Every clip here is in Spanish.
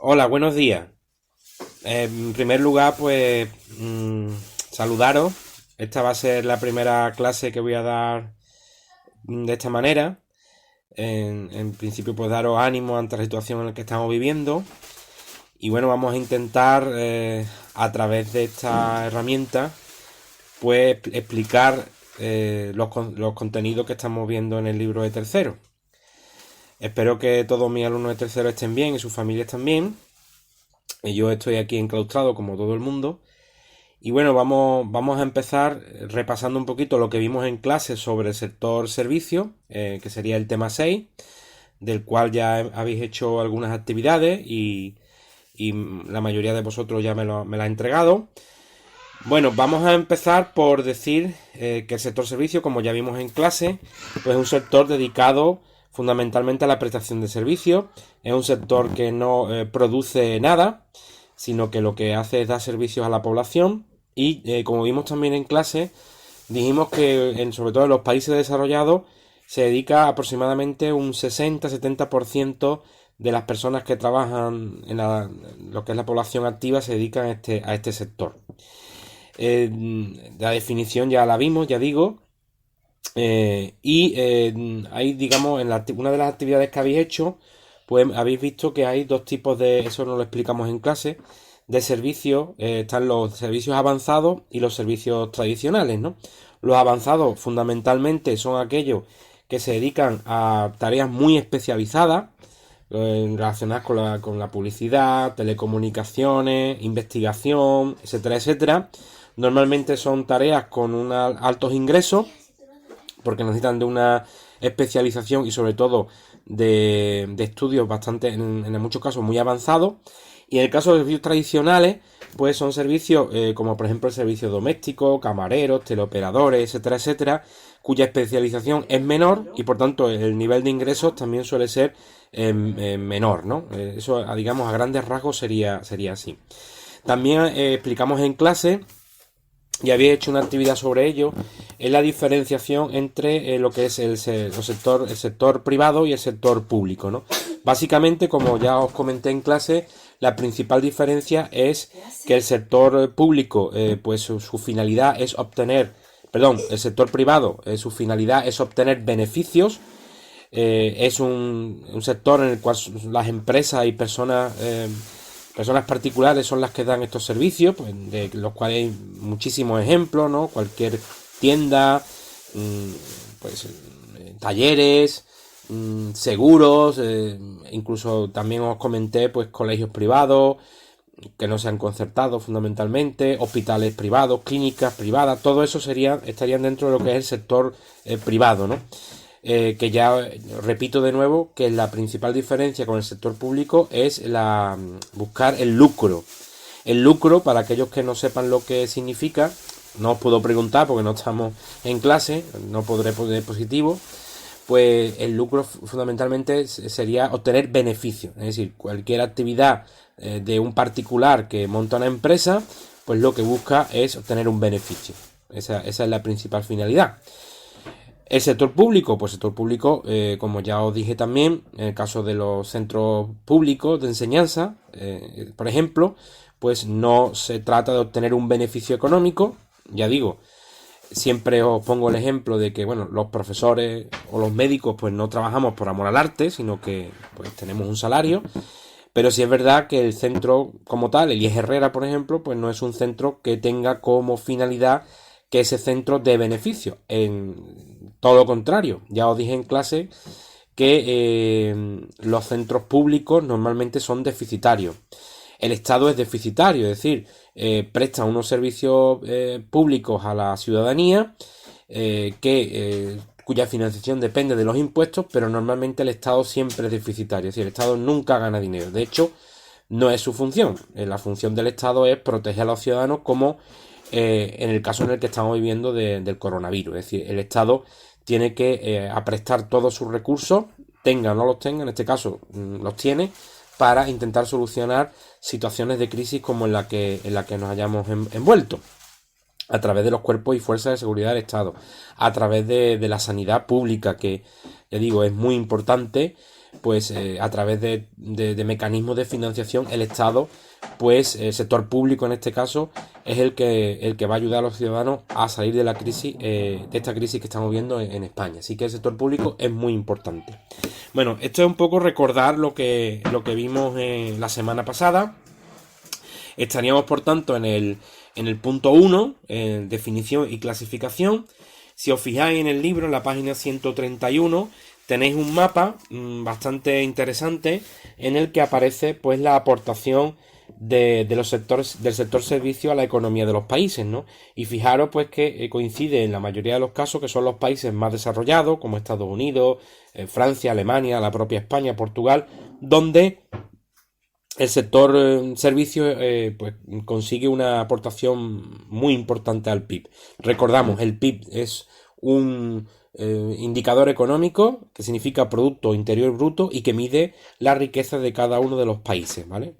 Hola, buenos días. En primer lugar, pues saludaros. Esta va a ser la primera clase que voy a dar de esta manera. En principio, pues daros ánimo ante la situación en la que estamos viviendo. Y bueno, vamos a intentar a través de esta herramienta, pues explicar los contenidos que estamos viendo en el libro de tercero. Espero que todos mis alumnos de tercero estén bien y sus familias también. Yo estoy aquí enclaustrado como todo el mundo. Y bueno, vamos a empezar repasando un poquito lo que vimos en clase sobre el sector servicio, que sería el tema 6, del cual ya habéis hecho algunas actividades y la mayoría de vosotros ya me la ha entregado. Bueno, vamos a empezar por decir que el sector servicio, como ya vimos en clase, pues es un sector dedicado fundamentalmente a la prestación de servicios. Es un sector que no produce nada, sino que lo que hace es dar servicios a la población. Y como vimos también en clase, dijimos que sobre todo en los países desarrollados se dedica aproximadamente un 60-70% de las personas que trabajan en lo que es la población activa se dedican a este sector. La definición ya la vimos, ya digo. Ahí, digamos, una de las actividades que habéis hecho, pues habéis visto que hay dos tipos de, eso no lo explicamos en clase, de servicios. Están los servicios avanzados y los servicios tradicionales, ¿no? Los avanzados fundamentalmente son aquellos que se dedican a tareas muy especializadas, relacionadas con la publicidad, telecomunicaciones, investigación, etcétera, etcétera. Normalmente son tareas con altos ingresos porque necesitan de una especialización y sobre todo de estudios bastante, en muchos casos, muy avanzados. Y en el caso de servicios tradicionales, pues son servicios como por ejemplo el servicio doméstico, camareros, teleoperadores, etcétera, etcétera, cuya especialización es menor y por tanto el nivel de ingresos también suele ser menor, ¿no? Eso, digamos, a grandes rasgos sería así. También explicamos en clase y había hecho una actividad sobre ello, es la diferenciación entre lo que es el sector privado y el sector público, ¿no? Básicamente, como ya os comenté en clase, la principal diferencia es que el sector público, pues su finalidad es obtener, perdón, el sector privado, su finalidad es obtener beneficios. Es un sector en el cual las empresas y personas particulares son las que dan estos servicios, pues, de los cuales hay muchísimos ejemplos, ¿no? Cualquier tienda, pues talleres, seguros, incluso también os comenté, pues colegios privados que no sean concertados fundamentalmente, hospitales privados, clínicas privadas, todo eso estarían dentro de lo que es el sector privado, ¿no? Que ya repito de nuevo que la principal diferencia con el sector público es buscar el lucro. El lucro, para aquellos que no sepan lo que significa, no os puedo preguntar porque no estamos en clase, no podré poner positivo, pues el lucro fundamentalmente sería obtener beneficios. Es decir, cualquier actividad de un particular que monta una empresa, pues lo que busca es obtener un beneficio. Esa es la principal finalidad. El sector público, pues el sector público, como ya os dije también, en el caso de los centros públicos de enseñanza, por ejemplo, pues no se trata de obtener un beneficio económico, ya digo, siempre os pongo el ejemplo de que, bueno, los profesores o los médicos pues no trabajamos por amor al arte, sino que pues tenemos un salario, pero sí es verdad que el centro como tal, el IES Herrera, por ejemplo, pues no es un centro que tenga como finalidad que ese centro dé beneficio. En todo lo contrario, ya os dije en clase que los centros públicos normalmente son deficitarios. El Estado es deficitario, es decir, presta unos servicios públicos a la ciudadanía cuya financiación depende de los impuestos, pero normalmente el Estado siempre es deficitario, es decir, el Estado nunca gana dinero. De hecho, no es su función. La función del Estado es proteger a los ciudadanos como en el caso en el que estamos viviendo del coronavirus. Es decir, el Estado tiene que aprestar todos sus recursos, tenga o no los tenga, en este caso los tiene, para intentar solucionar situaciones de crisis como en la que nos hayamos envuelto, a través de los cuerpos y fuerzas de seguridad del Estado, a través de la sanidad pública, que, ya digo, es muy importante, pues a través de mecanismos de financiación, el Estado, pues el sector público en este caso, es el que va a ayudar a los ciudadanos a salir de la crisis, de esta crisis que estamos viendo en España. Así que el sector público es muy importante. Bueno, esto es un poco recordar lo que vimos la semana pasada. Estaríamos, por tanto, en el punto 1, definición y clasificación. Si os fijáis en el libro, en la página 131, tenéis un mapa bastante interesante en el que aparece pues la aportación de los sectores del sector servicio a la economía de los países, ¿no? Y fijaros pues que coincide en la mayoría de los casos que son los países más desarrollados, como Estados Unidos, Francia, Alemania, la propia España, Portugal, donde el sector servicios pues consigue una aportación muy importante al PIB. Recordamos, el PIB es un indicador económico que significa Producto Interior Bruto y que mide la riqueza de cada uno de los países, ¿vale?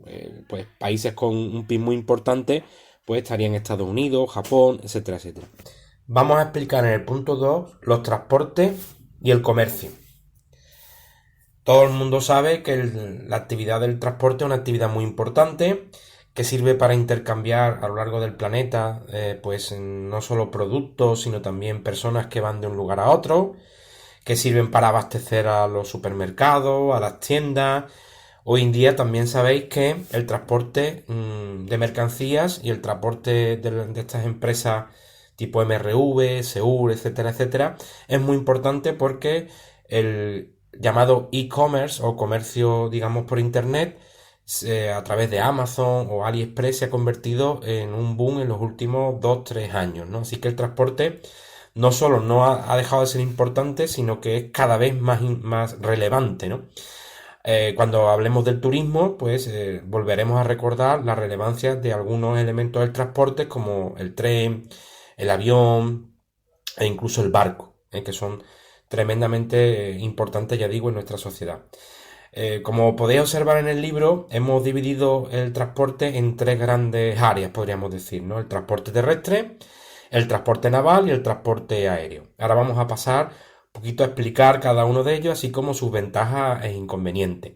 Pues países con un PIB muy importante pues estarían Estados Unidos, Japón, etcétera, etcétera. Vamos a explicar en el punto 2 los transportes y el comercio. Todo el mundo sabe que la actividad del transporte es una actividad muy importante que sirve para intercambiar a lo largo del planeta pues no solo productos sino también personas que van de un lugar a otro, que sirven para abastecer a los supermercados, a las tiendas. Hoy en día también sabéis que el transporte de mercancías y el transporte de estas empresas tipo MRV, Seur, etcétera, etcétera, es muy importante porque el llamado e-commerce o comercio, digamos, por internet, a través de Amazon o AliExpress se ha convertido en un boom en los últimos 2-3 años, ¿no? Así que el transporte no solo no ha dejado de ser importante, sino que es cada vez más relevante, ¿no? Cuando hablemos del turismo, pues volveremos a recordar la relevancia de algunos elementos del transporte como el tren, el avión e incluso el barco, que son tremendamente importantes, ya digo, en nuestra sociedad. Como podéis observar en el libro, hemos dividido el transporte en tres grandes áreas, podríamos decir, ¿no? El transporte terrestre, el transporte naval y el transporte aéreo. Ahora vamos a pasar un poquito a explicar cada uno de ellos, así como sus ventajas e inconvenientes.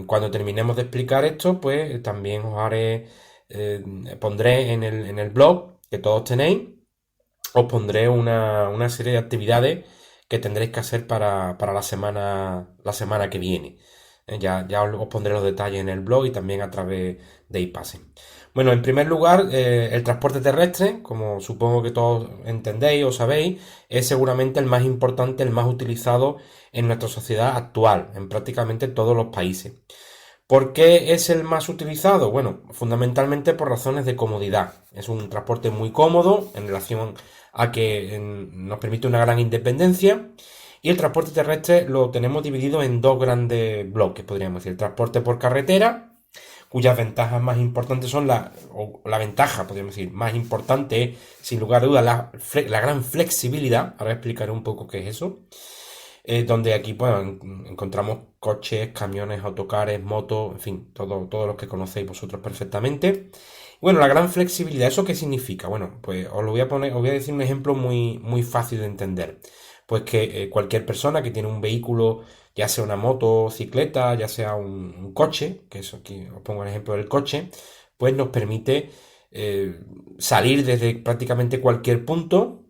Cuando terminemos de explicar esto, pues también os pondré en el blog que todos tenéis, os pondré una serie de actividades que tendréis que hacer para la semana que viene. Ya os pondré los detalles en el blog y también a través de iPasse. Bueno, en primer lugar, el transporte terrestre, como supongo que todos entendéis o sabéis, es seguramente el más importante, el más utilizado en nuestra sociedad actual, en prácticamente todos los países. ¿Por qué es el más utilizado? Bueno, fundamentalmente por razones de comodidad. Es un transporte muy cómodo en relación a que nos permite una gran independencia. Y el transporte terrestre lo tenemos dividido en dos grandes bloques, podríamos decir. El transporte por carretera, cuyas ventajas más importantes son la ventaja, podríamos decir, más importante es, sin lugar a dudas, la gran flexibilidad. Ahora explicaré un poco qué es eso. Donde aquí pues, encontramos coches, camiones, autocares, motos, en fin, todos los que conocéis vosotros perfectamente. Bueno, la gran flexibilidad, ¿eso qué significa? Bueno, pues os voy a decir un ejemplo muy, muy fácil de entender. Pues que cualquier persona que tiene un vehículo, ya sea una motocicleta, ya sea un coche, que eso aquí os pongo el ejemplo del coche, pues nos permite salir desde prácticamente cualquier punto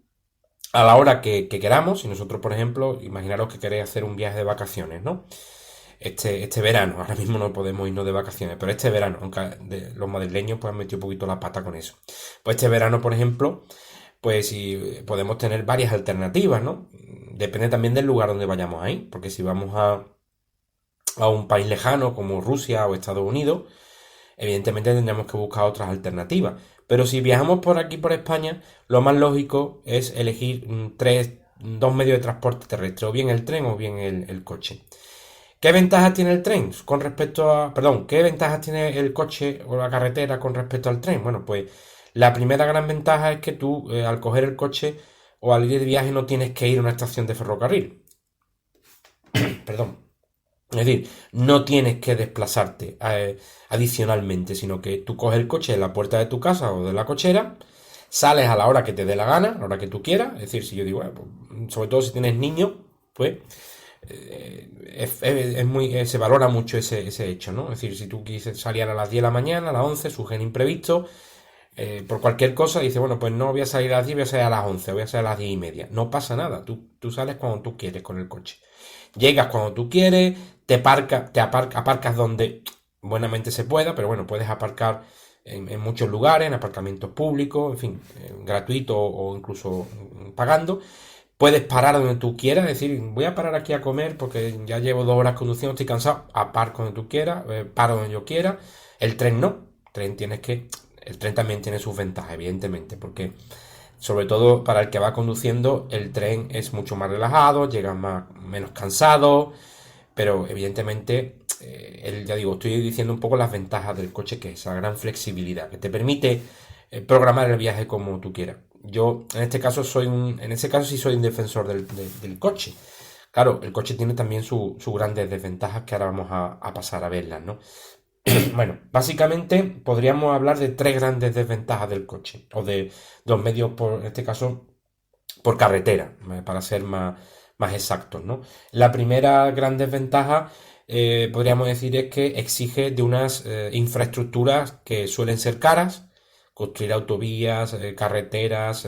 a la hora que queramos. Si nosotros, por ejemplo, imaginaros que queréis hacer un viaje de vacaciones, ¿no? Este verano, ahora mismo no podemos irnos de vacaciones, pero este verano, aunque los madrileños pues han metido un poquito la pata con eso. Pues este verano, por ejemplo, pues si podemos tener varias alternativas, ¿no? Depende también del lugar donde vayamos ahí, porque si vamos a un país lejano como Rusia o Estados Unidos, evidentemente tendremos que buscar otras alternativas. Pero si viajamos por aquí, por España, lo más lógico es elegir dos medios de transporte terrestre, o bien el tren o bien el coche. ¿Qué ventajas tiene el tren con respecto a... Perdón, ¿qué ventajas tiene el coche o la carretera con respecto al tren? Bueno, pues la primera gran ventaja es que tú al coger el coche o al ir de viaje no tienes que ir a una estación de ferrocarril. Perdón. Es decir, no tienes que desplazarte adicionalmente, sino que tú coges el coche en la puerta de tu casa o de la cochera, sales a la hora que te dé la gana, a la hora que tú quieras. Es decir, si yo digo, bueno, pues, sobre todo si tienes niños, pues se valora mucho ese hecho, ¿no? Es decir, si tú quieres salir a las 10 de la mañana, a las 11, surgen imprevistos, por cualquier cosa, dice, bueno, pues no voy a salir a las 10, voy a salir a las 11, voy a salir a las 10 y media. No pasa nada, tú sales cuando tú quieres con el coche. Llegas cuando tú quieres, aparcas donde buenamente se pueda, pero bueno, puedes aparcar en muchos lugares, en aparcamientos públicos, en fin, gratuitos o incluso pagando. Puedes parar donde tú quieras, es decir, voy a parar aquí a comer porque ya llevo 2 horas conduciendo, estoy cansado, aparco donde tú quieras, paro donde yo quiera. El tren no, el tren también tiene sus ventajas, evidentemente, porque sobre todo para el que va conduciendo, el tren es mucho más relajado, llega menos cansado, pero evidentemente, ya digo, estoy diciendo un poco las ventajas del coche, que es la gran flexibilidad, que te permite programar el viaje como tú quieras. Yo, en este caso, sí soy un defensor del coche. Claro, el coche tiene también sus grandes desventajas que ahora vamos a pasar a verlas, ¿no? Bueno, básicamente podríamos hablar de tres grandes desventajas del coche, o de los medios, en este caso, por carretera, para ser más exactos, ¿no? La primera gran desventaja, podríamos decir, es que exige de unas infraestructuras que suelen ser caras, construir autovías, carreteras,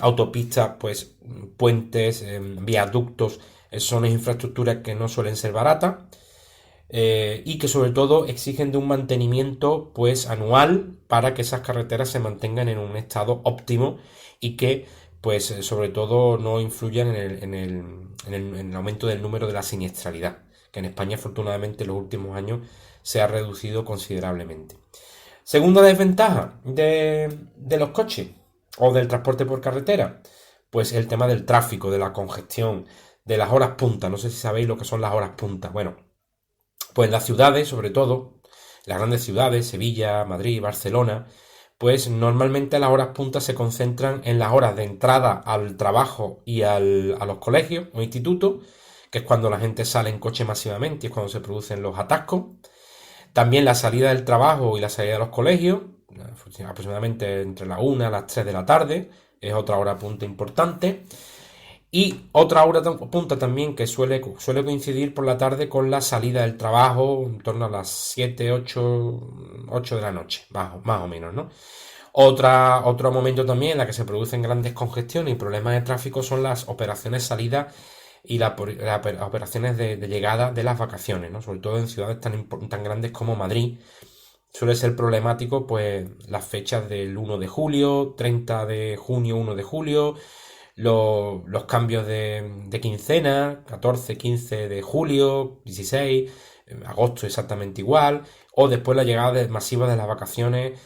autopistas, pues puentes, viaductos, son infraestructuras que no suelen ser baratas, y que sobre todo exigen de un mantenimiento pues anual para que esas carreteras se mantengan en un estado óptimo y que pues sobre todo no influyan en el aumento del número de la siniestralidad, que en España afortunadamente en los últimos años se ha reducido considerablemente. Segunda desventaja de los coches o del transporte por carretera, pues el tema del tráfico, de la congestión, de las horas punta. No sé si sabéis lo que son las horas punta. Bueno, pues las ciudades, sobre todo, las grandes ciudades, Sevilla, Madrid, Barcelona, pues normalmente las horas puntas se concentran en las horas de entrada al trabajo y a los colegios o institutos, que es cuando la gente sale en coche masivamente y es cuando se producen los atascos. También la salida del trabajo y la salida de los colegios, aproximadamente entre las 1 a las 3 de la tarde, es otra hora punta importante. Y otra hora punta también que suele coincidir por la tarde con la salida del trabajo, en torno a las 7, 8 de la noche, más o menos, ¿no? Otro momento también en la que se producen grandes congestiones y problemas de tráfico son las operaciones salida y las operaciones de llegada de las vacaciones, ¿no? Sobre todo en ciudades tan grandes como Madrid. Suele ser problemático pues las fechas del 1 de julio, 30 de junio, 1 de julio, los cambios de quincena, 14, 15 de julio, 16, agosto exactamente igual, o después la llegada masiva de las vacaciones,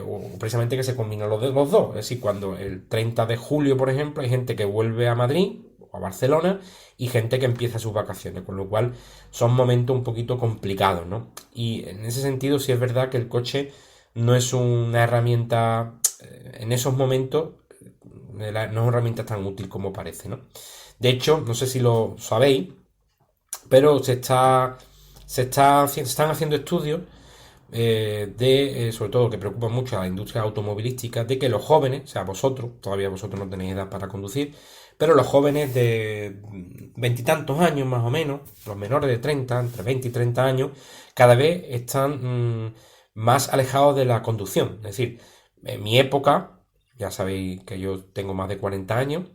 o precisamente que se combinan los dos. Es decir, cuando el 30 de julio, por ejemplo, hay gente que vuelve a Madrid o a Barcelona y gente que empieza sus vacaciones, con lo cual son momentos un poquito complicados, ¿no? Y en ese sentido sí es verdad que el coche no es una herramienta, en esos momentos, no es una herramienta tan útil como parece, ¿no? De hecho, no sé si lo sabéis, pero se están haciendo estudios sobre todo que preocupa mucho a la industria automovilística, de que los jóvenes, o sea, todavía vosotros no tenéis edad para conducir, pero los jóvenes de veintitantos años más o menos, los menores de 30, entre 20 y 30 años, cada vez están más alejados de la conducción. Es decir, en mi época, ya sabéis que yo tengo más de 40 años,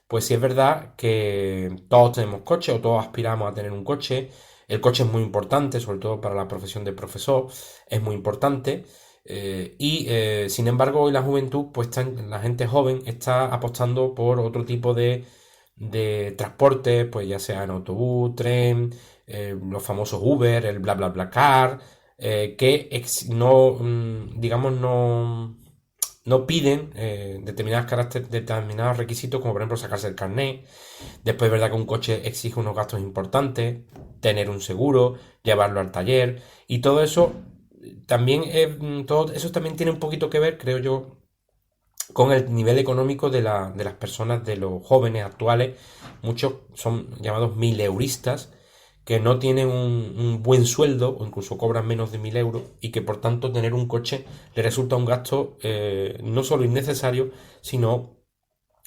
pues sí es verdad que todos tenemos coche o todos aspiramos a tener un coche. El coche es muy importante, sobre todo para la profesión de profesor, es muy importante. Sin embargo, hoy la juventud, pues la gente joven está apostando por otro tipo de transporte, pues ya sea en autobús, tren, los famosos Uber, el bla bla bla car, digamos, no piden determinados requisitos, como por ejemplo sacarse el carnet. Después es verdad que un coche exige unos gastos importantes, tener un seguro, llevarlo al taller, y todo eso también tiene un poquito que ver, creo yo, con el nivel económico de las personas, de los jóvenes actuales. Muchos son llamados mileuristas, que no tienen un buen sueldo o incluso cobran menos de 1.000 euros, y que por tanto tener un coche le resulta un gasto no solo innecesario, sino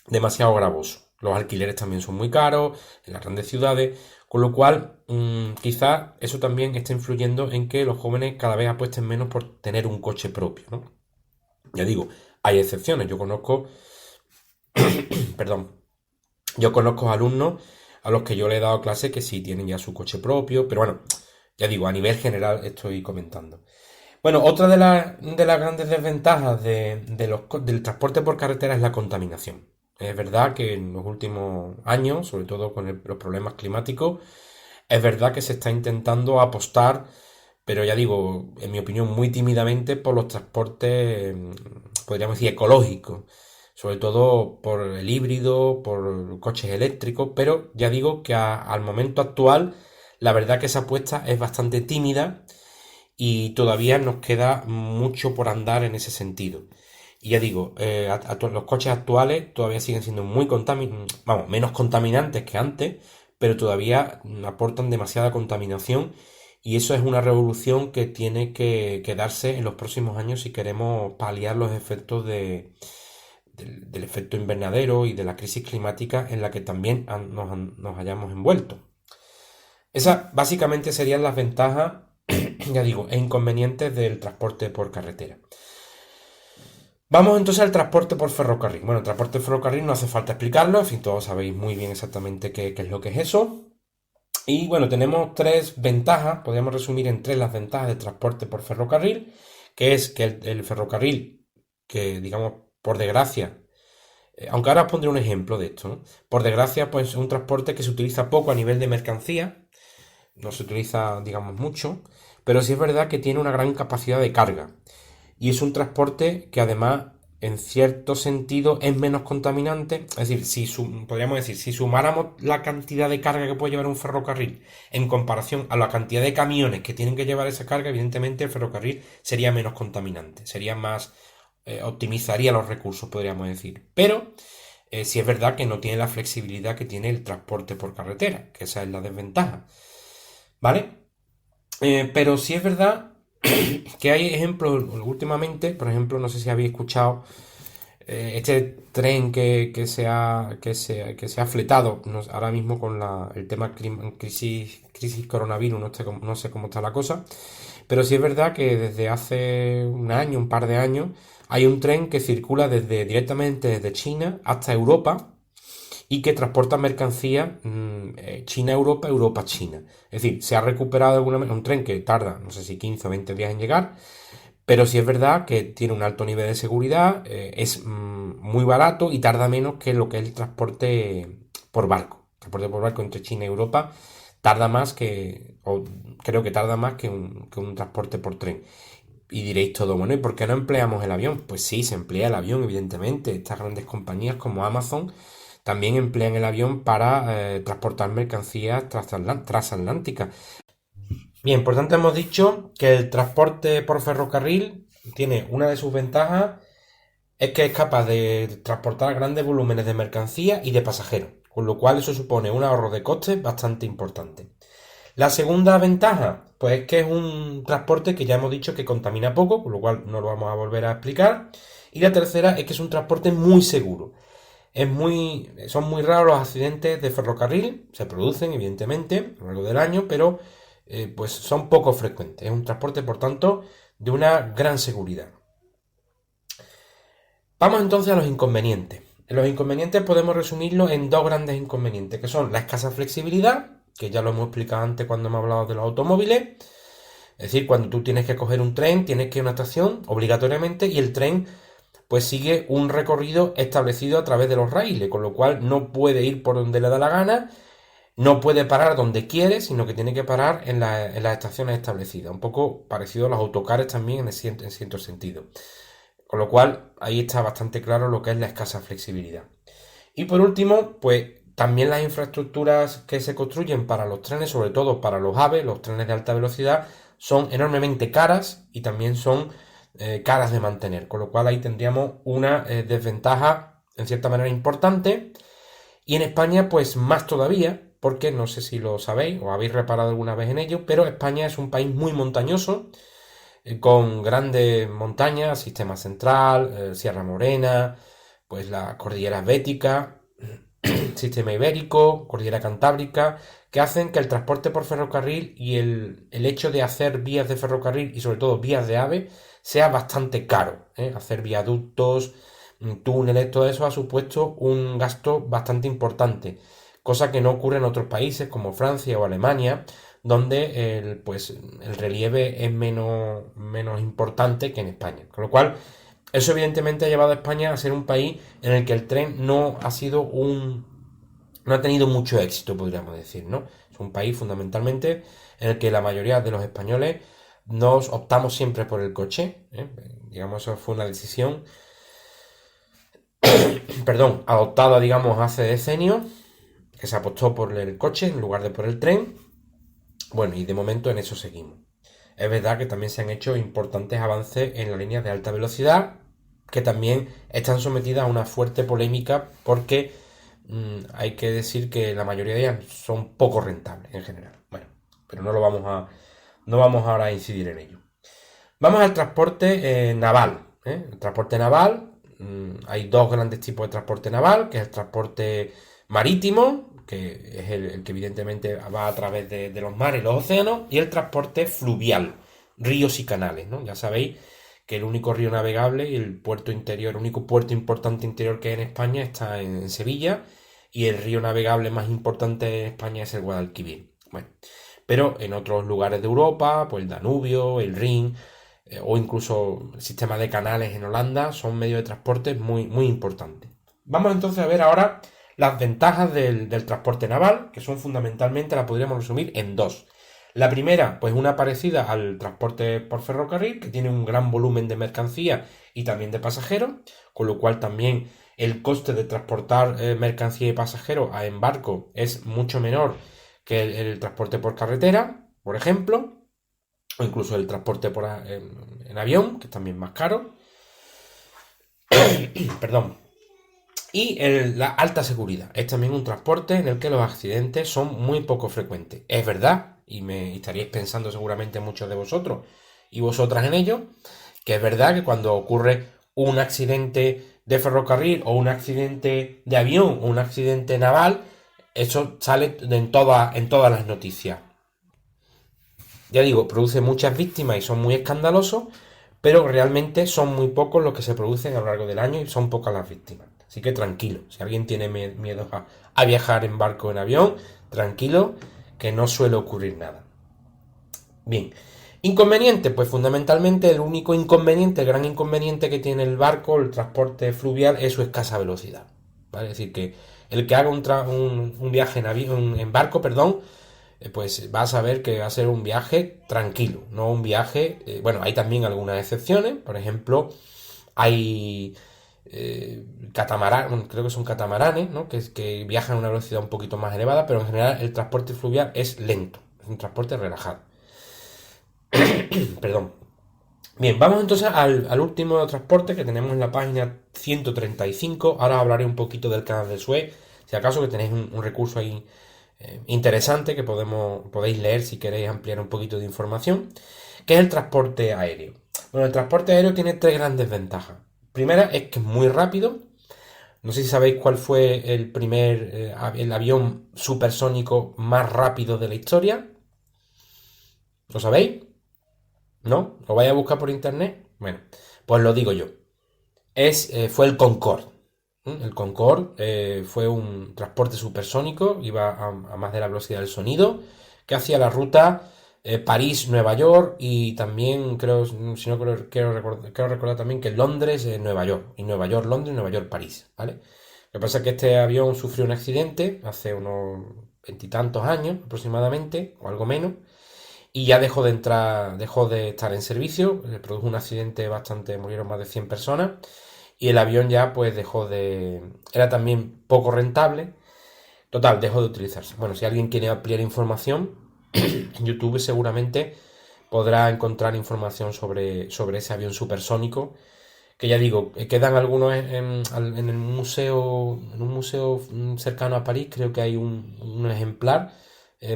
demasiado gravoso. Los alquileres también son muy caros en las grandes ciudades, con lo cual quizás eso también está influyendo en que los jóvenes cada vez apuesten menos por tener un coche propio, ¿no? Ya digo, hay excepciones. Perdón, yo conozco alumnos a los que yo le he dado clase que sí tienen ya su coche propio, pero bueno, ya digo, a nivel general estoy comentando. Bueno, otra de las grandes desventajas del transporte por carretera es la contaminación. Es verdad que en los últimos años, sobre todo con los problemas climáticos, es verdad que se está intentando apostar, pero ya digo, en mi opinión, muy tímidamente por los transportes, podríamos decir, ecológicos. Sobre todo por el híbrido, por coches eléctricos, pero ya digo que al momento actual, la verdad que esa apuesta es bastante tímida y todavía nos queda mucho por andar en ese sentido. Y ya digo, los coches actuales todavía siguen siendo vamos, menos contaminantes que antes, pero todavía aportan demasiada contaminación y eso es una revolución que tiene que darse en los próximos años si queremos paliar los efectos del efecto invernadero y de la crisis climática en la que también nos hayamos envuelto. Esas básicamente serían las ventajas, ya digo, e inconvenientes del transporte por carretera. Vamos entonces al transporte por ferrocarril. Bueno, el transporte por ferrocarril no hace falta explicarlo, en fin, todos sabéis muy bien exactamente qué es lo que es eso. Y bueno, tenemos tres ventajas, podríamos resumir en tres las ventajas del transporte por ferrocarril, que es que el ferrocarril, que digamos, por desgracia, aunque ahora os pondré un ejemplo de esto, ¿no? Por desgracia, pues es un transporte que se utiliza poco a nivel de mercancía, no se utiliza, digamos, mucho, pero sí es verdad que tiene una gran capacidad de carga. Y es un transporte que además, en cierto sentido, es menos contaminante. Es decir, podríamos decir, si sumáramos la cantidad de carga que puede llevar un ferrocarril en comparación a la cantidad de camiones que tienen que llevar esa carga, evidentemente el ferrocarril sería menos contaminante, sería más, optimizaría los recursos, podríamos decir. Pero sí es verdad que no tiene la flexibilidad que tiene el transporte por carretera, que esa es la desventaja. ¿Vale? Pero sí es verdad que hay ejemplos últimamente, por ejemplo, no sé si habéis escuchado este tren que se ha fletado ahora mismo con el tema crisis coronavirus, no sé cómo está la cosa, pero sí es verdad que desde hace un año, un par de años, hay un tren que circula directamente desde China hasta Europa y que transporta mercancías China-Europa, Europa-China. Es decir, se ha recuperado de alguna manera un tren que tarda, no sé si 15 o 20 días en llegar, pero sí es verdad que tiene un alto nivel de seguridad, es muy barato y tarda menos que lo que es el transporte por barco. El transporte por barco entre China y Europa tarda más o creo que tarda más que un transporte por tren. Y diréis todo, bueno, ¿y por qué no empleamos el avión? Pues sí, se emplea el avión, evidentemente. Estas grandes compañías como Amazon también emplean el avión para transportar mercancías transatlánticas. Bien, por tanto hemos dicho que el transporte por ferrocarril tiene una de sus ventajas, es que es capaz de transportar grandes volúmenes de mercancía y de pasajeros, con lo cual eso supone un ahorro de costes bastante importante. La segunda ventaja, pues es que es un transporte que ya hemos dicho que contamina poco, con lo cual no lo vamos a volver a explicar. Y la tercera es que es un transporte muy seguro. Son muy raros los accidentes de ferrocarril, se producen evidentemente a lo largo del año, pero pues son poco frecuentes. Es un transporte, por tanto, de una gran seguridad. Vamos entonces a los inconvenientes. Los inconvenientes podemos resumirlos en dos grandes inconvenientes, que son la escasa flexibilidad, que ya lo hemos explicado antes cuando hemos hablado de los automóviles. Es decir, cuando tú tienes que coger un tren, tienes que ir a una estación obligatoriamente y el tren pues sigue un recorrido establecido a través de los raíles, con lo cual no puede ir por donde le da la gana, no puede parar donde quiere, sino que tiene que parar en las estaciones establecidas. Un poco parecido a los autocares también en cierto sentido. Con lo cual ahí está bastante claro lo que es la escasa flexibilidad. Y por último, pues también las infraestructuras que se construyen para los trenes, sobre todo para los AVE, los trenes de alta velocidad, son enormemente caras y también son caras de mantener, con lo cual ahí tendríamos una desventaja en cierta manera importante y en España pues más todavía, porque no sé si lo sabéis o habéis reparado alguna vez en ello, pero España es un país muy montañoso, con grandes montañas, Sistema Central, Sierra Morena, pues las cordilleras béticas, Sistema Ibérico, Cordillera Cantábrica, que hacen que el transporte por ferrocarril y el hecho de hacer vías de ferrocarril y sobre todo vías de AVE sea bastante caro, ¿eh? Hacer viaductos, túneles, todo eso ha supuesto un gasto bastante importante, cosa que no ocurre en otros países como Francia o Alemania, donde el relieve es menos importante que en España. Con lo cual, eso evidentemente ha llevado a España a ser un país en el que el tren no ha tenido mucho éxito, podríamos decir, ¿no? Es un país fundamentalmente en el que la mayoría de los españoles nos optamos siempre por el coche, ¿eh? Digamos, eso fue una decisión, perdón, adoptada, digamos, hace decenios, que se apostó por el coche en lugar de por el tren. Bueno, y de momento en eso seguimos. Es verdad que también se han hecho importantes avances en las líneas de alta velocidad, que también están sometidas a una fuerte polémica porque hay que decir que la mayoría de ellas son poco rentables en general. Bueno, pero no vamos ahora a incidir en ello. Vamos al transporte naval. El transporte naval, hay dos grandes tipos de transporte naval, que es el transporte marítimo, que es el que evidentemente va a través de los mares y los océanos, y el transporte fluvial, ríos y canales, ¿no? Ya sabéis que el único río navegable y el puerto interior, el único puerto importante interior que hay en España está en Sevilla, y el río navegable más importante en España es el Guadalquivir. Bueno, pero en otros lugares de Europa, pues el Danubio, el Rin, o incluso el sistema de canales en Holanda, son medios de transporte muy importantes. Vamos entonces a ver ahora las ventajas del transporte naval, que son fundamentalmente, la podríamos resumir en dos. La primera, pues una parecida al transporte por ferrocarril, que tiene un gran volumen de mercancía y también de pasajeros, con lo cual también el coste de transportar mercancía y pasajeros en barco es mucho menor que el transporte por carretera, por ejemplo, o incluso el transporte en avión, que es también más caro. Perdón. Y la alta seguridad. Es también un transporte en el que los accidentes son muy poco frecuentes. Es verdad, y me estaríais pensando seguramente muchos de vosotros y vosotras en ello, que es verdad que cuando ocurre un accidente de ferrocarril o un accidente de avión o un accidente naval, eso sale en todas las noticias. Ya digo, produce muchas víctimas y son muy escandalosos, pero realmente son muy pocos los que se producen a lo largo del año y son pocas las víctimas. Así que tranquilo, si alguien tiene miedo a viajar en barco o en avión, tranquilo, que no suele ocurrir nada. Bien, inconveniente, pues fundamentalmente el único inconveniente, el gran inconveniente que tiene el barco, el transporte fluvial, es su escasa velocidad. ¿Vale? Es decir, que el que haga un viaje en barco, perdón, pues vas a ver que va a ser un viaje tranquilo, no un viaje, bueno, hay también algunas excepciones, por ejemplo, hay catamaranes, creo que son catamaranes, ¿no? Que viajan a una velocidad un poquito más elevada, pero en general el transporte fluvial es lento, es un transporte relajado. Perdón. Bien, vamos entonces al último transporte que tenemos en la página 135. Ahora hablaré un poquito del canal de Suez, si acaso que tenéis un recurso ahí interesante que podéis leer si queréis ampliar un poquito de información, que es el transporte aéreo. Bueno, el transporte aéreo tiene tres grandes ventajas. Primera es que es muy rápido. No sé si sabéis cuál fue el avión supersónico más rápido de la historia. ¿Lo sabéis? ¿No? ¿Lo vais a buscar por internet? Bueno, pues lo digo yo. Fue el Concorde. El Concorde fue un transporte supersónico, iba a más de la velocidad del sonido, que hacía la ruta París-Nueva York y también creo, si no quiero recordar también que Londres-Nueva York, y Nueva York-Londres, Nueva York-París, ¿vale? Lo que pasa es que este avión sufrió un accidente hace unos veintitantos años aproximadamente, o algo menos, y ya dejó de estar en servicio, se produjo un accidente murieron más de 100 personas, y el avión ya pues era también poco rentable, total, dejó de utilizarse. Bueno, si alguien quiere ampliar información, en YouTube seguramente podrá encontrar información sobre ese avión supersónico, que ya digo, quedan algunos en en un museo cercano a París, creo que hay un ejemplar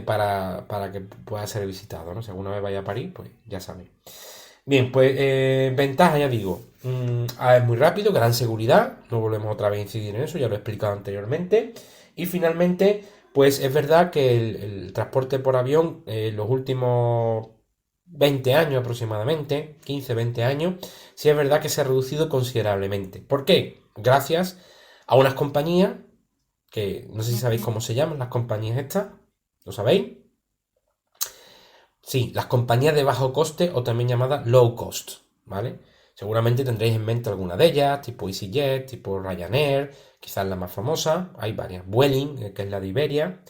para que pueda ser visitado, ¿no? Si alguna vez vaya a París, pues ya sabéis. Bien, pues ventaja, ya digo. Es muy rápido, gran seguridad. No volvemos otra vez a incidir en eso, ya lo he explicado anteriormente. Y finalmente, pues es verdad que el transporte por avión en los últimos 20 años aproximadamente, 15, 20 años, sí es verdad que se ha reducido considerablemente. ¿Por qué? Gracias a unas compañías que no sé si sabéis cómo se llaman las compañías estas. ¿Lo sabéis? Sí, las compañías de bajo coste o también llamadas low cost, ¿vale? Seguramente tendréis en mente alguna de ellas, tipo EasyJet, tipo Ryanair, quizás la más famosa, hay varias, Vueling, que es la de Iberia,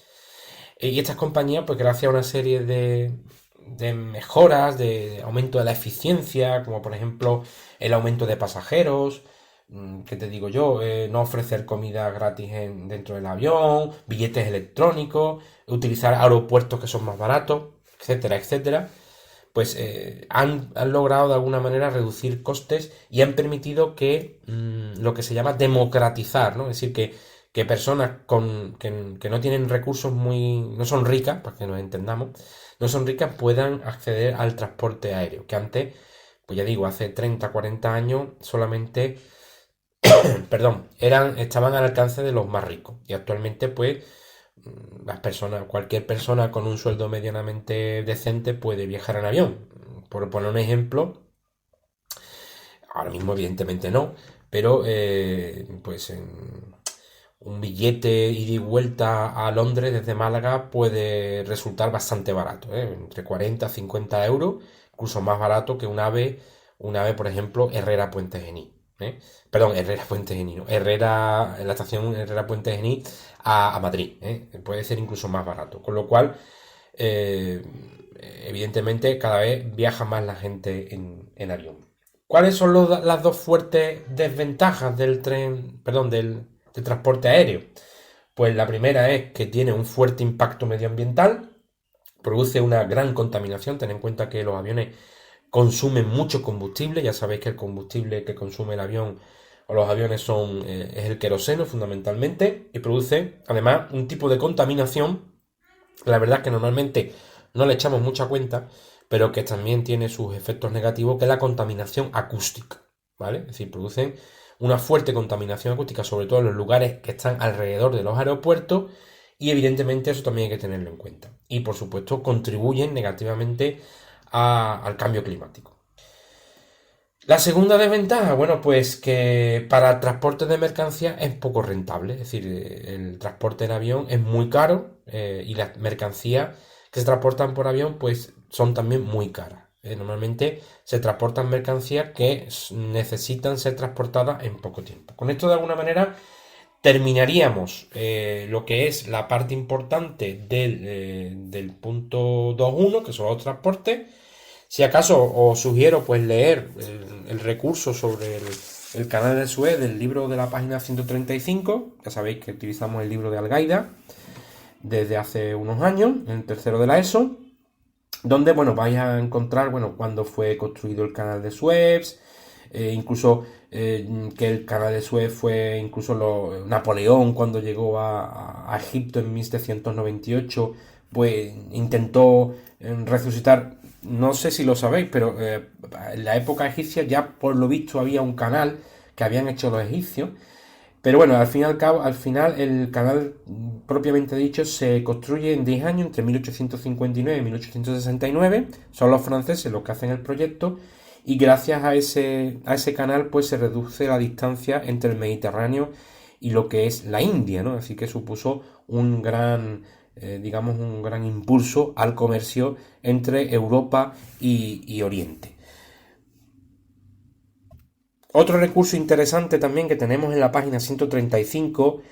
y estas compañías, pues gracias a una serie de mejoras, de aumento de la eficiencia, como por ejemplo el aumento de pasajeros, ¿qué te digo yo? No ofrecer comida gratis dentro del avión, billetes electrónicos, utilizar aeropuertos que son más baratos, etcétera, etcétera, pues han logrado de alguna manera reducir costes y han permitido que lo que se llama democratizar, ¿no? Es decir, que personas que no tienen recursos no son ricas, para que nos entendamos, no son ricas, puedan acceder al transporte aéreo, que antes, pues ya digo, hace 30 40 años solamente, perdón, estaban al alcance de los más ricos. Y actualmente, pues, cualquier persona con un sueldo medianamente decente puede viajar en avión. Por poner un ejemplo, ahora mismo evidentemente no, pero pues un billete ida y vuelta a Londres desde Málaga puede resultar bastante barato, entre 40 a 50 euros, incluso más barato que un ave, por ejemplo, Herrera Puente Genil. Perdón, Herrera Puente Genil, no, Herrera, en la estación Herrera Puente Genil a Madrid, puede ser incluso más barato, con lo cual, eh, evidentemente, cada vez viaja más la gente en avión. ¿Cuáles son las dos fuertes desventajas del tren, perdón, del transporte aéreo? Pues la primera es que tiene un fuerte impacto medioambiental, produce una gran contaminación. Ten en cuenta que los aviones consumen mucho combustible. Ya sabéis que el combustible que consume el avión o los aviones es el queroseno fundamentalmente, y produce además un tipo de contaminación. La verdad es que normalmente no le echamos mucha cuenta, pero que también tiene sus efectos negativos, que es la contaminación acústica, ¿vale? Es decir, producen una fuerte contaminación acústica, sobre todo en los lugares que están alrededor de los aeropuertos, y evidentemente eso también hay que tenerlo en cuenta. Y por supuesto contribuyen negativamente al cambio climático. La segunda desventaja, bueno, pues que para el transporte de mercancías es poco rentable, es decir, el transporte en avión es muy caro, y las mercancías que se transportan por avión pues son también muy caras. Normalmente se transportan mercancías que necesitan ser transportadas en poco tiempo. Con esto de alguna manera terminaríamos lo que es la parte importante del punto 2.1, que son los transportes. Si acaso os sugiero pues leer el recurso sobre el canal de Suez del libro de la página 135. Ya sabéis que utilizamos el libro de Algaida desde hace unos años, en el tercero de la ESO, donde bueno, vais a encontrar bueno, cuándo fue construido el canal de Suez, incluso que el canal de Suez fue incluso Napoleón cuando llegó a Egipto en 1798, pues intentó resucitar. No sé si lo sabéis, pero en la época egipcia ya por lo visto había un canal que habían hecho los egipcios. Pero bueno, al fin y al cabo, al final el canal propiamente dicho se construye en 10 años, entre 1859 y 1869. Son los franceses los que hacen el proyecto, y gracias a ese canal pues se reduce la distancia entre el Mediterráneo y lo que es la India, ¿no? Así que supuso digamos, un gran impulso al comercio entre Europa y Oriente. Otro recurso interesante también que tenemos en la página 135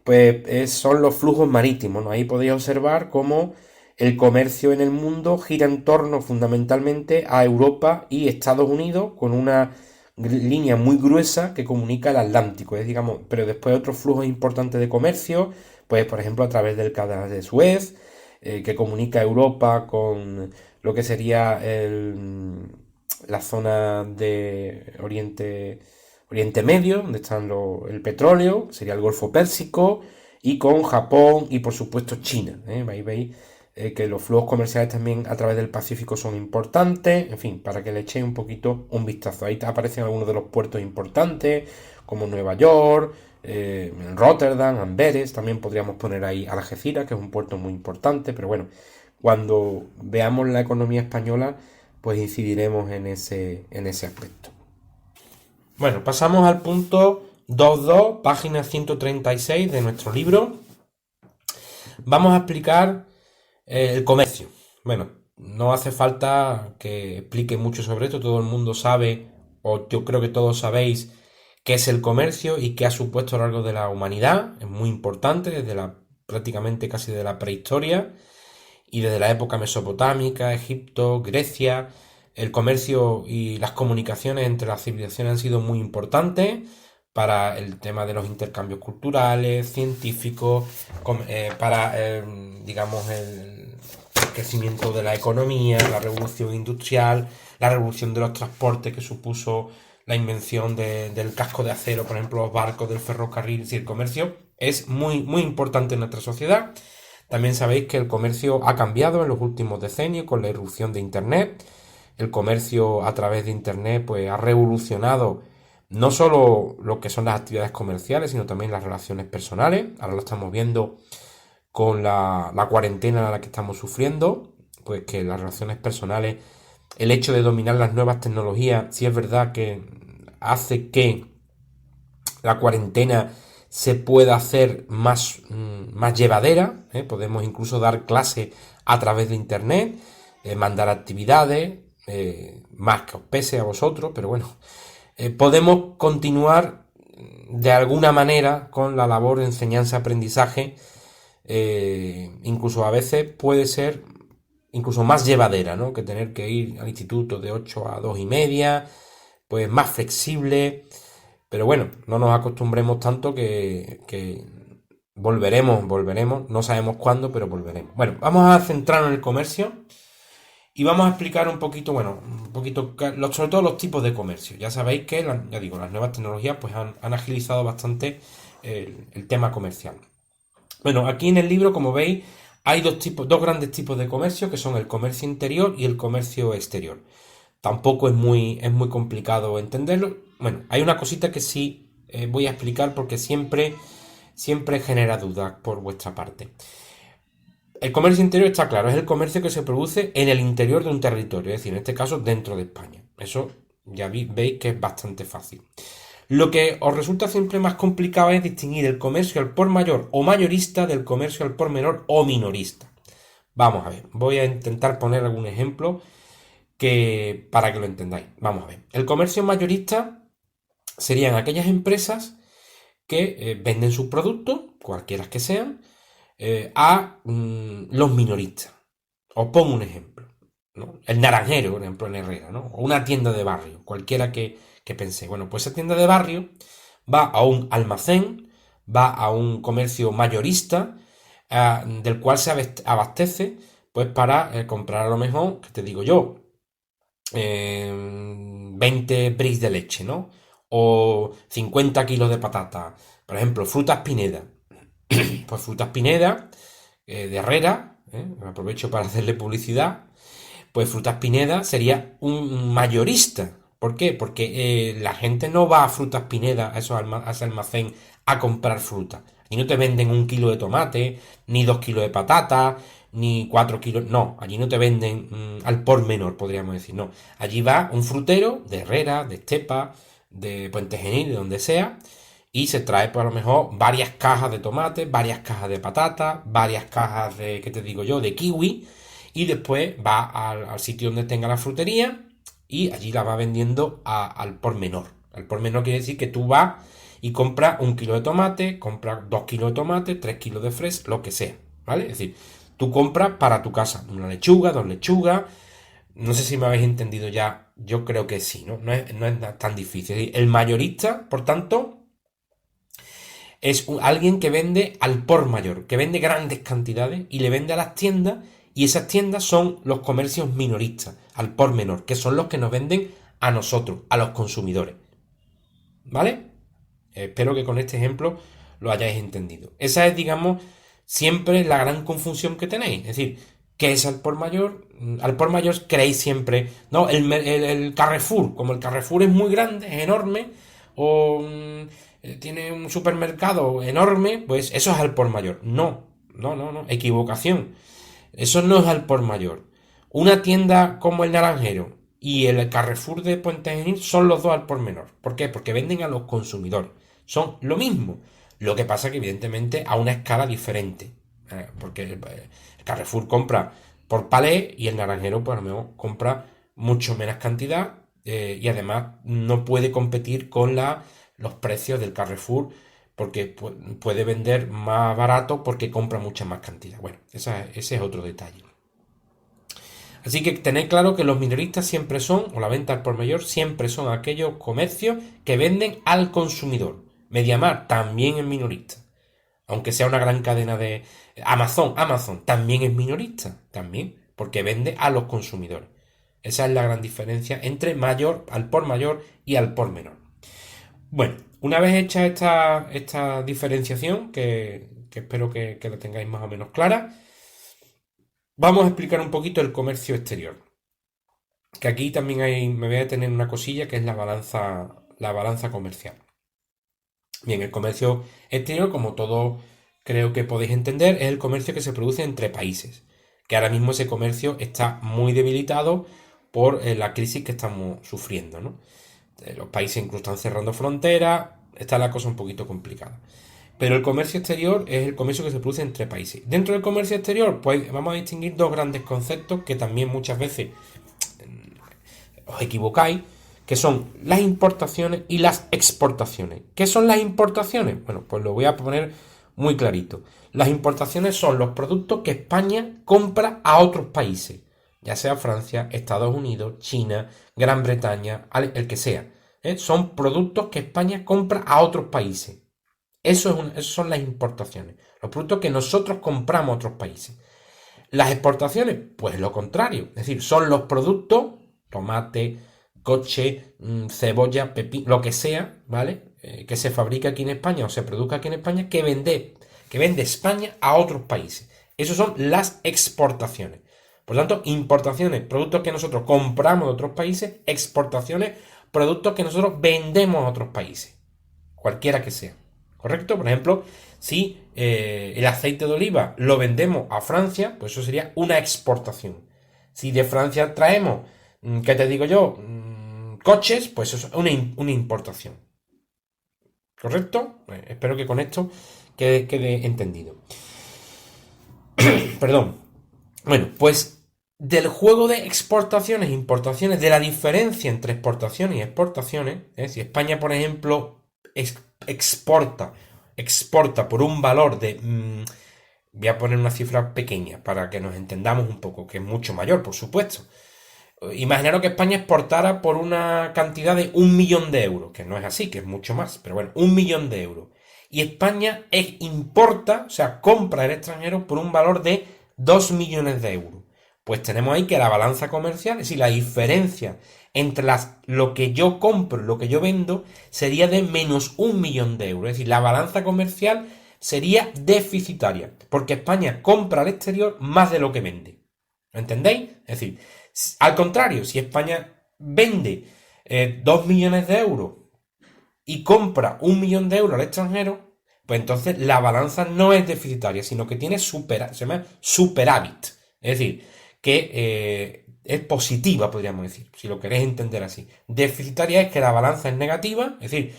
pues son los flujos marítimos, ¿no? Ahí podéis observar cómo el comercio en el mundo gira en torno fundamentalmente a Europa y Estados Unidos, con una línea muy gruesa que comunica el Atlántico, digamos, pero después otros flujos importantes de comercio, pues por ejemplo a través del canal de Suez, que comunica Europa con lo que sería la zona de Oriente Medio, donde están el petróleo, sería el Golfo Pérsico, y con Japón y por supuesto China. Ahí veis que los flujos comerciales también a través del Pacífico son importantes, en fin, para que le echéis un poquito un vistazo. Ahí aparecen algunos de los puertos importantes, como Nueva York, Rotterdam, Amberes, también podríamos poner ahí Algeciras, que es un puerto muy importante, pero bueno, cuando veamos la economía española, pues incidiremos en ese aspecto. Bueno, pasamos al punto 2.2, página 136 de nuestro libro. Vamos a explicar el comercio. Bueno, no hace falta que explique mucho sobre esto, todo el mundo sabe, o yo creo que todos sabéis, qué es el comercio y qué ha supuesto a lo largo de la humanidad. Es muy importante, prácticamente casi de la prehistoria y desde la época mesopotámica, Egipto, Grecia. El comercio y las comunicaciones entre las civilizaciones han sido muy importantes para el tema de los intercambios culturales, científicos, digamos, el crecimiento de la economía, la revolución industrial, la revolución de los transportes que supuso la invención del casco de acero, por ejemplo, los barcos del ferrocarril. Es decir, el comercio es muy, muy importante en nuestra sociedad. También sabéis que el comercio ha cambiado en los últimos decenios con la irrupción de Internet. El comercio a través de Internet pues, ha revolucionado no solo lo que son las actividades comerciales, sino también las relaciones personales. Ahora lo estamos viendo con la cuarentena a la que estamos sufriendo, pues que las relaciones personales, el hecho de dominar las nuevas tecnologías, sí es verdad que hace que la cuarentena se pueda hacer más llevadera, ¿eh? Podemos incluso dar clases a través de internet, mandar actividades, más que os pese a vosotros, pero bueno, podemos continuar de alguna manera con la labor de enseñanza-aprendizaje, incluso a veces puede ser incluso más llevadera, ¿no? Que tener que ir al instituto de 8 a 2 y media, pues más flexible, pero bueno, no nos acostumbremos tanto que volveremos, no sabemos cuándo, pero volveremos. Bueno, vamos a centrarnos en el comercio y vamos a explicar un poquito, sobre todo los tipos de comercio. Ya sabéis que, ya digo, las nuevas tecnologías pues han agilizado bastante el tema comercial. Bueno, aquí en el libro, como veis, hay dos grandes tipos de comercio, que son el comercio interior y el comercio exterior. Tampoco es muy complicado entenderlo. Bueno, hay una cosita que sí voy a explicar porque siempre genera dudas por vuestra parte. El comercio interior está claro, es el comercio que se produce en el interior de un territorio, es decir, en este caso dentro de España. Eso ya veis que es bastante fácil. Lo que os resulta siempre más complicado es distinguir el comercio al por mayor o mayorista del comercio al por menor o minorista. Vamos a ver, voy a intentar poner algún ejemplo para que lo entendáis. Vamos a ver, el comercio mayorista serían aquellas empresas que venden sus productos, cualquiera que sean, a los minoristas. Os pongo un ejemplo, ¿no? El naranjero, por ejemplo, en Herrera, ¿no? O una tienda de barrio, cualquiera que pensé. Bueno, pues esa tienda de barrio va a un almacén, va a un comercio mayorista, del cual se abastece, pues para comprar a lo mejor, que te digo yo, 20 bricks de leche, ¿no? O 50 kilos de patata. Por ejemplo, frutas Pineda. Pues frutas Pineda, de Herrera, aprovecho para hacerle publicidad. Pues Frutas Pineda sería un mayorista. ¿Por qué? Porque la gente no va a Frutas Pineda, a ese almacén, a comprar fruta. Allí no te venden 1 kilo de tomate, ni 2 kilos de patata, ni 4 kilos. No, allí no te venden al por menor, podríamos decir. No, allí va un frutero de Herrera, de Estepa, de Puente Genil, de donde sea, y se trae, pues a lo mejor, varias cajas de tomate, varias cajas de patata, varias cajas de, ¿qué te digo yo?, de kiwi, y después va al sitio donde tenga la frutería y allí la va vendiendo al por menor. Al por menor quiere decir que tú vas y compras 1 kilo de tomate, compras 2 kilos de tomate, 3 kilos de fresa, lo que sea, ¿vale? Es decir, tú compras para tu casa una lechuga, 2 lechugas. No sé si me habéis entendido ya, yo creo que sí, ¿no? No es tan difícil. El mayorista, por tanto, es alguien que vende al por mayor, que vende grandes cantidades y le vende a las tiendas, y esas tiendas son los comercios minoristas, al por menor, que son los que nos venden a nosotros, a los consumidores. ¿Vale? Espero que con este ejemplo lo hayáis entendido. Esa es, digamos, siempre la gran confusión que tenéis. Es decir, ¿Qué es al por mayor? Al por mayor creéis siempre, ¿no? El Carrefour, como el Carrefour es muy grande, es enorme, o tiene un supermercado enorme, pues eso es al por mayor. No, no, no, no, equivocación. Eso no es al por mayor. Una tienda como el Naranjero y el Carrefour de Puente Genil son los dos al por menor. ¿Por qué? Porque venden a los consumidores. Son lo mismo. Lo que pasa que evidentemente a una escala diferente. Porque el Carrefour compra por palé y el Naranjero pues a lo mejor compra mucho menos cantidad y además no puede competir con los precios del Carrefour porque puede vender más barato porque compra mucha más cantidad. Bueno, ese es otro detalle. Así que tened claro que los minoristas siempre son, o la venta al por mayor, siempre son aquellos comercios que venden al consumidor. Mediamar también es minorista. Aunque sea una gran cadena de Amazon también es minorista, también, porque vende a los consumidores. Esa es la gran diferencia entre mayor, al por mayor y al por menor. Bueno, una vez hecha esta diferenciación, que espero que la tengáis más o menos clara, vamos a explicar un poquito el comercio exterior. Que aquí también me voy a tener una cosilla que es la balanza comercial. Bien, el comercio exterior, como todo creo que podéis entender, es el comercio que se produce entre países. Que ahora mismo ese comercio está muy debilitado por la crisis que estamos sufriendo, ¿no? Los países incluso están cerrando fronteras, está la cosa un poquito complicada. Pero el comercio exterior es el comercio que se produce entre países. Dentro del comercio exterior, pues vamos a distinguir dos grandes conceptos que también muchas veces os equivocáis, que son las importaciones y las exportaciones. ¿Qué son las importaciones? Bueno, pues lo voy a poner muy clarito. Las importaciones son los productos que España compra a otros países, ya sea Francia, Estados Unidos, China, Gran Bretaña, el que sea. Son productos que España compra a otros países. Eso son las importaciones. Los productos que nosotros compramos a otros países. Las exportaciones, pues lo contrario. Es decir, son los productos, tomate, coche, cebolla, pepino, lo que sea, ¿vale? Que se fabrica aquí en España o se produzca aquí en España, que vende España a otros países. Esas son las exportaciones. Por lo tanto, importaciones, productos que nosotros compramos de otros países, exportaciones, productos que nosotros vendemos a otros países, cualquiera que sea. ¿Correcto? Por ejemplo, si el aceite de oliva lo vendemos a Francia, pues eso sería una exportación. Si de Francia traemos, ¿qué te digo yo? Coches, pues eso es una importación. ¿Correcto? Espero que con esto quede entendido. Perdón. Bueno, pues del juego de exportaciones e importaciones, de la diferencia entre exportaciones y exportaciones, si España, por ejemplo, exporta por un valor de... voy a poner una cifra pequeña para que nos entendamos un poco, que es mucho mayor, por supuesto. Imaginaros que España exportara por una cantidad de 1 millón de euros, que no es así, que es mucho más, pero bueno, 1 millón de euros. Y España importa, o sea, compra el extranjero por un valor de 2 millones de euros. Pues tenemos ahí que la balanza comercial, es decir, la diferencia entre lo que yo compro y lo que yo vendo sería de menos 1 millón de euros. Es decir, la balanza comercial sería deficitaria, porque España compra al exterior más de lo que vende. ¿Lo entendéis? Es decir, al contrario, si España vende 2 millones de euros y compra 1 millón de euros al extranjero, pues entonces la balanza no es deficitaria, sino que tiene se llama superávit. Es decir, que es positiva, podríamos decir, si lo queréis entender así. Deficitaria es que la balanza es negativa, es decir,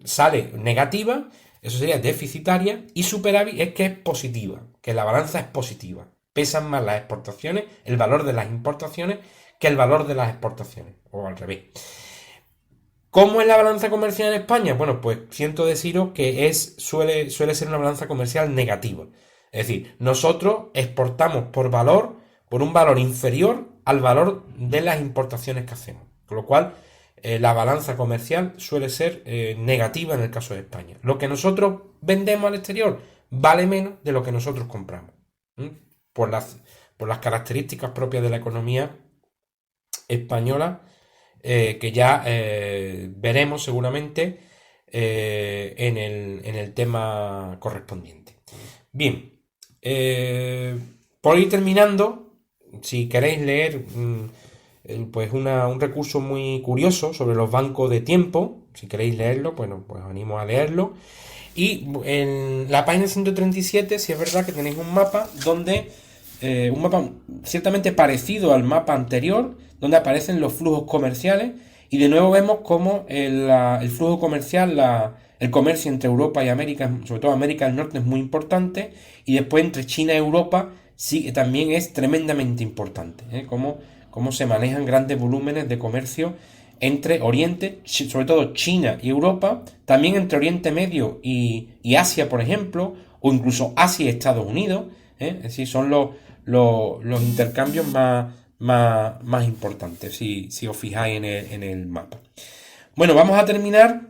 sale negativa, eso sería deficitaria, y superávit es que es positiva, que la balanza es positiva. Pesan más las exportaciones, el valor de las importaciones, que el valor de las exportaciones, o al revés. ¿Cómo es la balanza comercial en España? Bueno, pues siento deciros que suele ser una balanza comercial negativa. Es decir, nosotros exportamos por un valor inferior al valor de las importaciones que hacemos. Con lo cual, la balanza comercial suele ser negativa en el caso de España. Lo que nosotros vendemos al exterior vale menos de lo que nosotros compramos. Por las características propias de la economía española, que ya veremos seguramente en el tema correspondiente. Bien, Por ir terminando, si queréis leer pues un recurso muy curioso sobre los bancos de tiempo, si queréis leerlo, bueno, pues os animo a leerlo. Y en la página 137, si es verdad que tenéis un mapa donde un mapa ciertamente parecido al mapa anterior, donde aparecen los flujos comerciales y de nuevo vemos cómo el flujo comercial, el comercio entre Europa y América, sobre todo América del Norte, es muy importante, y después entre China y Europa sí, también es tremendamente importante, ¿eh? Cómo se manejan grandes volúmenes de comercio entre Oriente, sobre todo China y Europa, también entre Oriente Medio y Asia, por ejemplo, o incluso Asia y Estados Unidos, ¿eh? Es decir, son los intercambios más importantes, si os fijáis en el mapa. Bueno, vamos a terminar,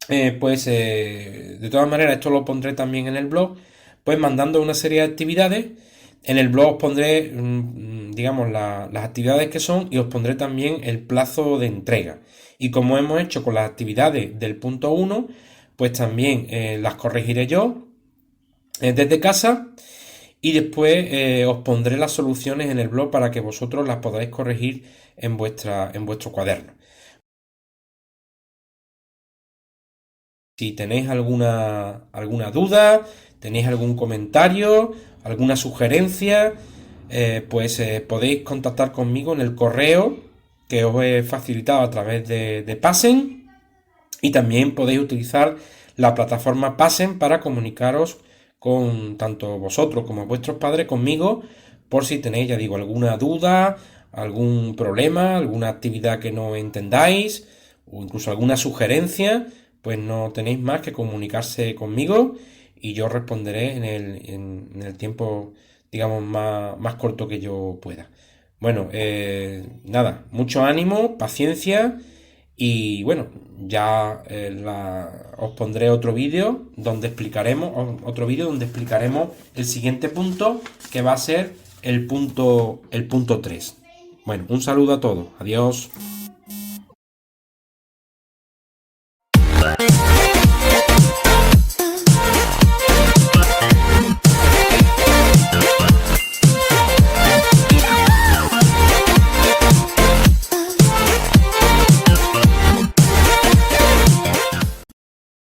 de todas maneras, esto lo pondré también en el blog, pues mandando una serie de actividades. En el blog os pondré, digamos, las actividades que son, y os pondré también el plazo de entrega. Y como hemos hecho con las actividades del punto 1, pues también las corregiré yo desde casa, y después os pondré las soluciones en el blog para que vosotros las podáis corregir en vuestro cuaderno. Si tenéis alguna duda, tenéis algún comentario, alguna sugerencia, pues podéis contactar conmigo en el correo que os he facilitado a través de Passen, y también podéis utilizar la plataforma Passen para comunicaros con tanto vosotros como vuestros padres conmigo, por si tenéis, ya digo, alguna duda, algún problema, alguna actividad que no entendáis o incluso alguna sugerencia. Pues no tenéis más que comunicarse conmigo y yo responderé en el tiempo, digamos, más corto que yo pueda. Bueno, nada, mucho ánimo, paciencia, y bueno, ya os pondré otro vídeo donde explicaremos el siguiente punto, que va a ser el punto 3. Bueno, un saludo a todos, adiós.